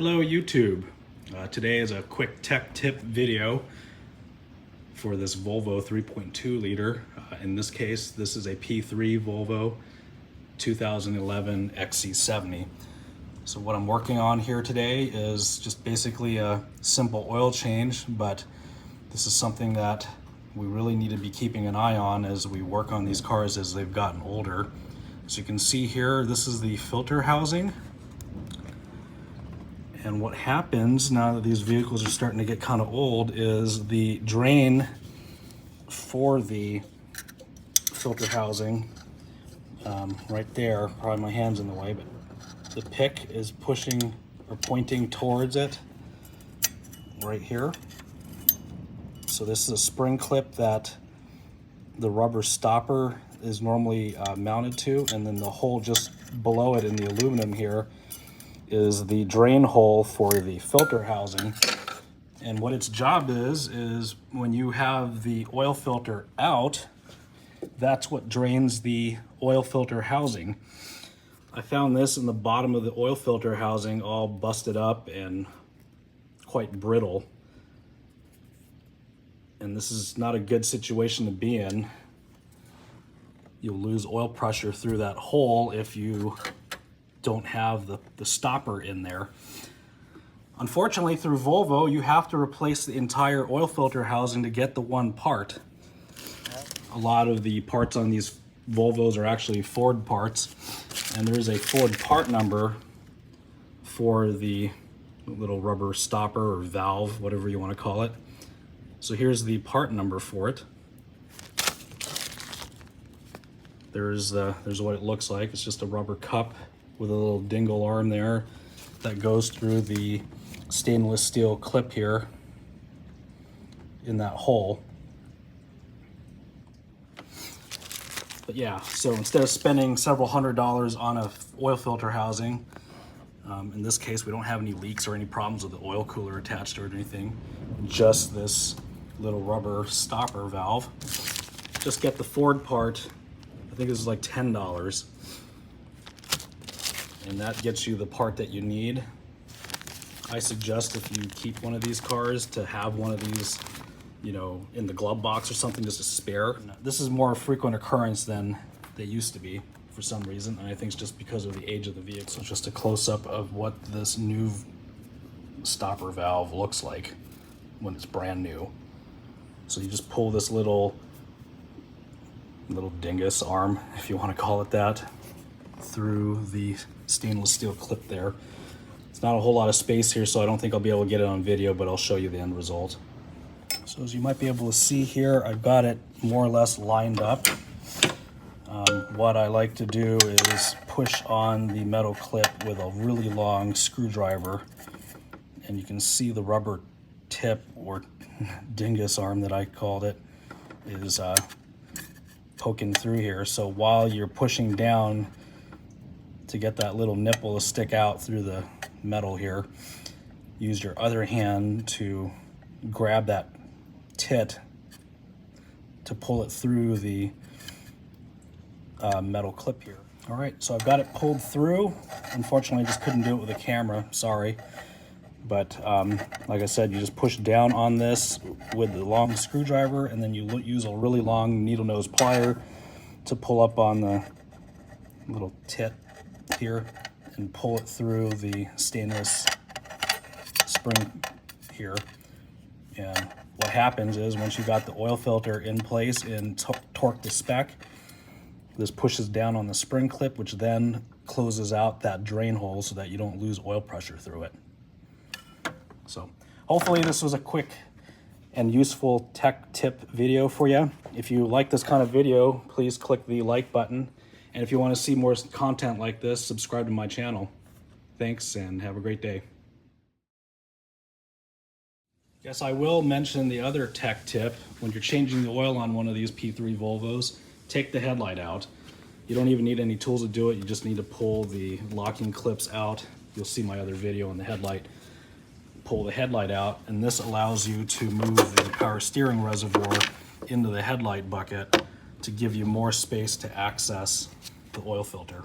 Hello YouTube. Today is a quick tech tip video for this Volvo 3.2 liter. In this case, this is a P3 Volvo 2011 XC70. So what I'm working on here today is just basically a simple oil change, but this is something that we really need to be keeping an eye on as we work on these cars as they've gotten older. So you can see here, this is the filter housing. And what happens now that these vehicles are starting to get kind of old is the drain for the filter housing, right there, probably my hand's in the way, but the pick is pushing or pointing towards it right here. So this is a spring clip that the rubber stopper is normally mounted to, and then the hole just below it in the aluminum here is the drain hole for the filter housing. And what its job is when you have the oil filter out, that's what drains the oil filter housing. I found this in the bottom of the oil filter housing all busted up and quite brittle. And this is not a good situation to be in. You'll lose oil pressure through that hole if you don't have the stopper in there. Unfortunately, through Volvo, you have to replace the entire oil filter housing to get the one part. A lot of the parts on these Volvos are actually Ford parts, and there is a Ford part number for the little rubber stopper or valve, whatever you want to call it. So here's the part number for it. There's what it looks like. It's just a rubber cup with a little dingle arm there that goes through the stainless steel clip here in that hole. But yeah, so instead of spending several $100s on a oil filter housing, in this case we don't have any leaks or any problems with the oil cooler attached or anything, just this little rubber stopper valve. Just get the Ford part. I think this is like $10. And that gets you the part that you need. I suggest if you keep one of these cars to have one of these, you know, in the glove box or something, just a spare. This is more a frequent occurrence than they used to be for some reason, and I think it's just because of the age of the vehicle. So just a close-up of what this new stopper valve looks like when it's brand new. So you just pull this little dingus arm, if you want to call it that, through the stainless steel clip there. It's not a whole lot of space here, so I don't think I'll be able to get it on video, but I'll show you the end result. So as you might be able to see here, I've got it more or less lined up. What I like to do is push on the metal clip with a really long screwdriver, and you can see the rubber tip, or dingus arm that I called it, is poking through here. So while you're pushing down to get that little nipple to stick out through the metal here, use your other hand to grab that tit to pull it through the metal clip here. All right, so I've got it pulled through. Unfortunately, I just couldn't do it with a camera, sorry. But like I said, you just push down on this with the long screwdriver, and then you use a really long needle nose plier to pull up on the little tit here and pull it through the stainless spring here. And what happens is once you got the oil filter in place and torque to spec, this pushes down on the spring clip, which then closes out that drain hole so that you don't lose oil pressure through it. So hopefully this was a quick and useful tech tip video for you. If you like this kind of video, please click the like button. And if you want to see more content like this, subscribe to my channel. Thanks, and have a great day. Yes, I will mention the other tech tip. When you're changing the oil on one of these P3 Volvos, take the headlight out. You don't even need any tools to do it. You just need to pull the locking clips out. You'll see my other video on the headlight. Pull the headlight out, and this allows you to move the power steering reservoir into the headlight bucket to give you more space to access the oil filter.